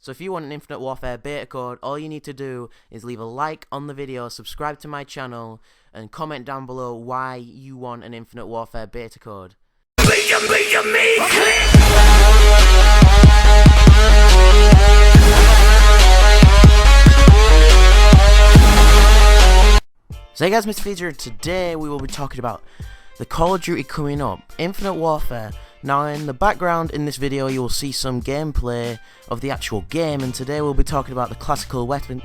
So if you want an Infinite Warfare beta code, all you need to do is leave a like on the video, subscribe to my channel, and comment down below why you want an Infinite Warfare beta code. So hey guys, MrFeedZ here. Today we will be talking about the Call of Duty coming up, Infinite Warfare. Now in the background in this video you will see some gameplay of the actual game, and today we'll be talking about the classical weapons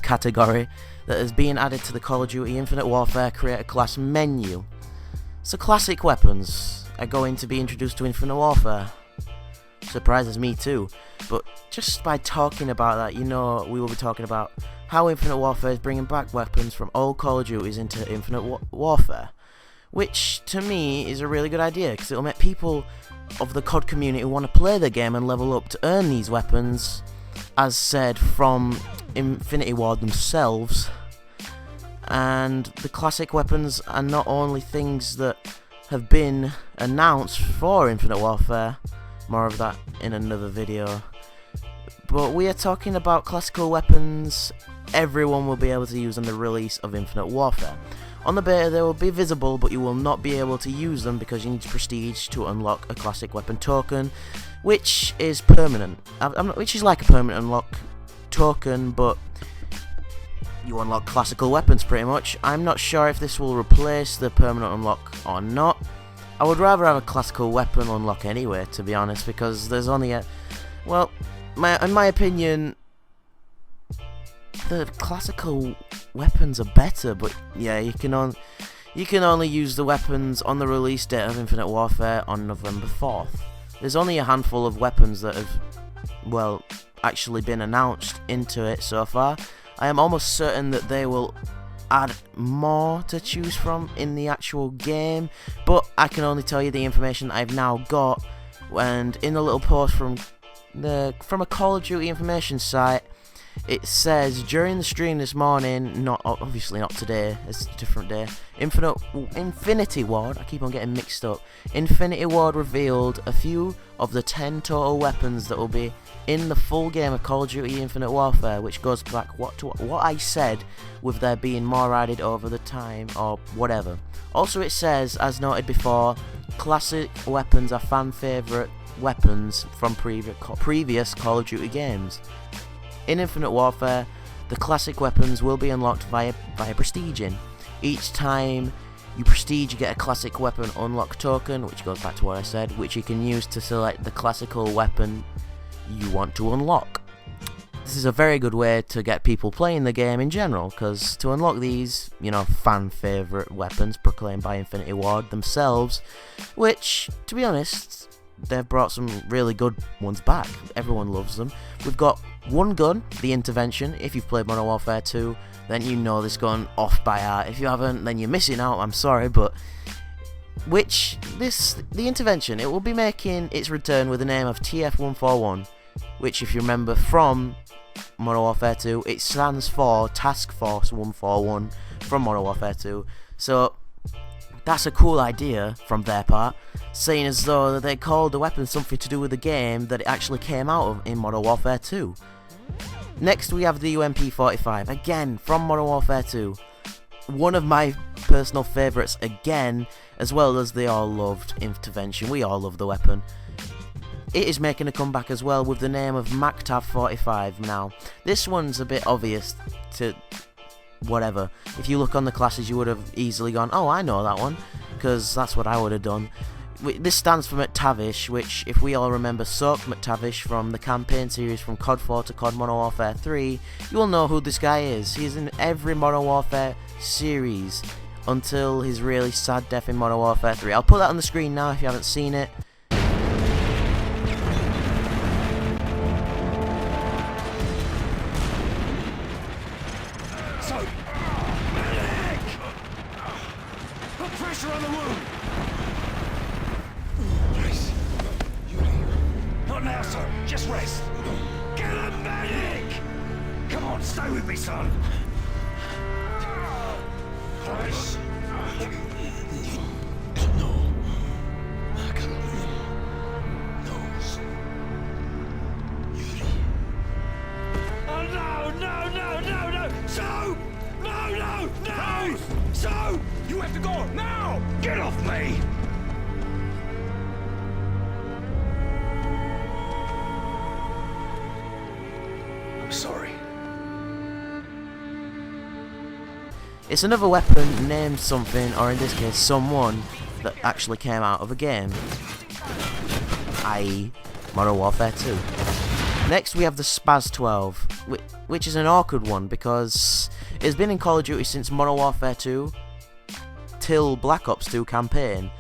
category that is being added to the Call of Duty Infinite Warfare creator class menu. So classic weapons are going to be introduced to Infinite Warfare. Surprises me too, but just by talking about that, you know, we will be talking about how Infinite Warfare is bringing back weapons from old Call of Duties into Infinite Warfare, which to me is a really good idea because it'll make people of the COD community want to play the game and level up to earn these weapons, as said from Infinity Ward themselves. And the classic weapons are not only things that have been announced for Infinite Warfare, more of that in another video, but we are talking about classical weapons everyone will be able to use on the release of Infinite Warfare. On the beta they will be visible, but you will not be able to use them because you need prestige to unlock a classic weapon token, which is permanent. Which is like a permanent unlock token, but you unlock classical weapons pretty much. I'm not sure if this will replace the permanent unlock or not. I would rather have a classical weapon unlock anyway, to be honest, because there's only a... Well, in my opinion, the classical weapons are better, but yeah, you can only use the weapons on the release date of Infinite Warfare on November 4th. There's only a handful of weapons that have, well, actually been announced into it so far. I am almost certain that they will add more to choose from in the actual game, but I can only tell you the information I've now got, and in a little post from a Call of Duty information site, it says during the stream this morning, obviously not today, it's a different day, Infinity Ward, I keep on getting mixed up, Infinity Ward revealed a few of the 10 total weapons that will be in the full game of Call of Duty Infinite Warfare, which goes back to what I said with there being more added over the time or whatever. Also it says, as noted before, classic weapons are fan favourite weapons from previous Call of Duty games. In Infinite Warfare, the classic weapons will be unlocked via prestiging. Each time you prestige, you get a classic weapon unlock token, which goes back to what I said, which you can use to select the classical weapon you want to unlock. This is a very good way to get people playing the game in general, because to unlock these, you know, fan favourite weapons proclaimed by Infinity Ward themselves, which, to be honest, they've brought some really good ones back. Everyone loves them. We've got one gun, the Intervention. If you've played Modern Warfare 2, then you know this gun off by heart. If you haven't, then you're missing out, I'm sorry, but the Intervention, it will be making its return with the name of TF-141, which, if you remember from Modern Warfare 2, it stands for Task Force 141 from Modern Warfare 2. So that's a cool idea from their part, saying as though they called the weapon something to do with the game that it actually came out of in Modern Warfare 2. Next we have the UMP-45, again from Modern Warfare 2. One of my personal favourites again, as well as they all loved Intervention. We all love the weapon. It is making a comeback as well with the name of MacTav-45 now. This one's a bit obvious to whatever. If you look on the classes you would have easily gone, oh, I know that one, because that's what I would have done. This stands for McTavish, which, if we all remember Soak McTavish from the campaign series from COD 4 to COD Modern Warfare 3, you will know who this guy is. He is in every Modern Warfare series until his really sad death in Modern Warfare 3. I'll put that on the screen now if you haven't seen it. Put pressure on the wound! Yes. Not now, sir. Just rest. Get a medic! Come on, stay with me, son. Nice. No. have to go now! Get off me! I'm sorry. It's another weapon named something, or in this case someone, that actually came out of a game, i.e. Modern Warfare 2. Next we have the Spaz 12, which is an awkward one because it's been in Call of Duty since Modern Warfare 2 till Black Ops 2 campaign,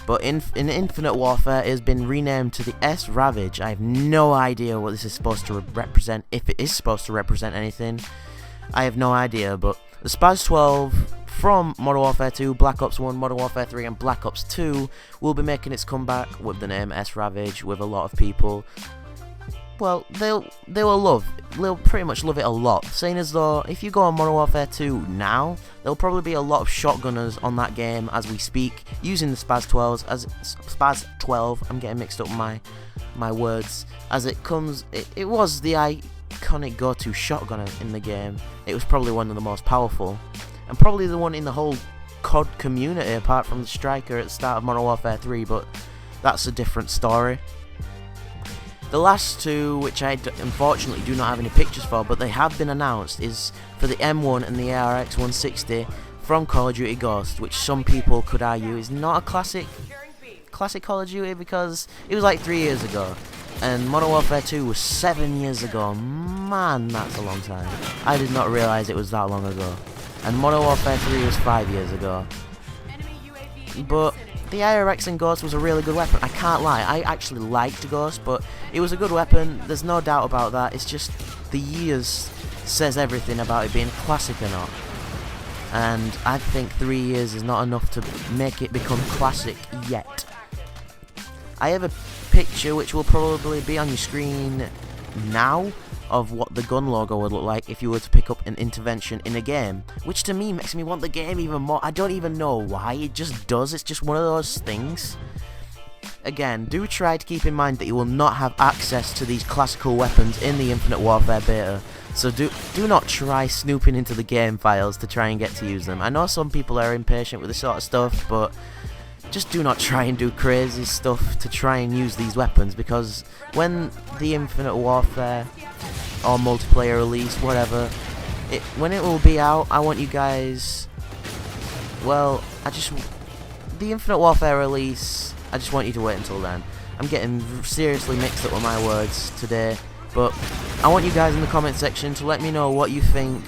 but in Infinite Warfare it has been renamed to the S Ravage. I have no idea what this is supposed to represent, if it is supposed to represent anything. I have no idea, but the Spaz 12 from Modern Warfare 2, Black Ops 1, Modern Warfare 3 and Black Ops 2 will be making its comeback with the name S Ravage with a lot of people. Well, they'll pretty much love it a lot, saying as though if you go on Modern Warfare 2 now, there'll probably be a lot of shotgunners on that game as we speak, using the Spaz 12s as Spaz 12. I'm getting mixed up my words as it comes. It was the iconic go-to shotgunner in the game. It was probably one of the most powerful, and probably the one in the whole COD community, apart from the Striker at the start of Modern Warfare 3. But that's a different story. The last two, which I unfortunately do not have any pictures for, but they have been announced, is for the M1 and the ARX 160 from Call of Duty Ghost, which some people could argue is not a classic Call of Duty because it was like 3 years ago, and Modern Warfare 2 was 7 years ago. Man, that's a long time. I did not realise it was that long ago. And Modern Warfare 3 was 5 years ago. But the IRX in Ghost was a really good weapon. I can't lie, I actually liked Ghost, but it was a good weapon. There's no doubt about that. It's just the years says everything about it being classic or not. And I think 3 years is not enough to make it become classic yet. I have a picture which will probably be on your screen now of what the gun logo would look like if you were to pick up an intervention in a game, which to me makes me want the game even more. I don't even know why, it just does. It's just one of those things. Again, do try to keep in mind that you will not have access to these classical weapons in the Infinite Warfare beta, so do not try snooping into the game files to try and get to use them. I know some people are impatient with this sort of stuff, but just do not try and do crazy stuff to try and use these weapons, because when the Infinite Warfare or multiplayer release, whatever, when it will be out, I want you guys, well, the Infinite Warfare release, I just want you to wait until then. I'm getting seriously mixed up with my words today, but I want you guys in the comment section to let me know what you think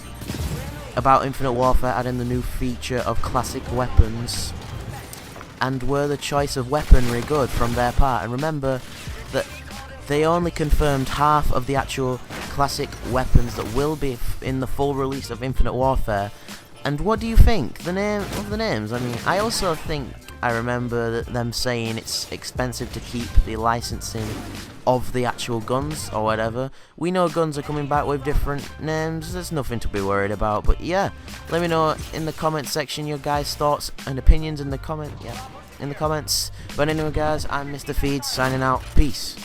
about Infinite Warfare adding the new feature of classic weapons, and were the choice of weaponry good from their part. And remember that they only confirmed half of the actual classic weapons that will be in the full release of Infinite Warfare. And what do you think? The name of the names? I mean, I also think I remember them saying it's expensive to keep the licensing of the actual guns or whatever. We know guns are coming back with different names. There's nothing to be worried about. But yeah, let me know in the comment section your guys' thoughts and opinions in the comments. But anyway, guys, I'm MrFeedZ signing out. Peace.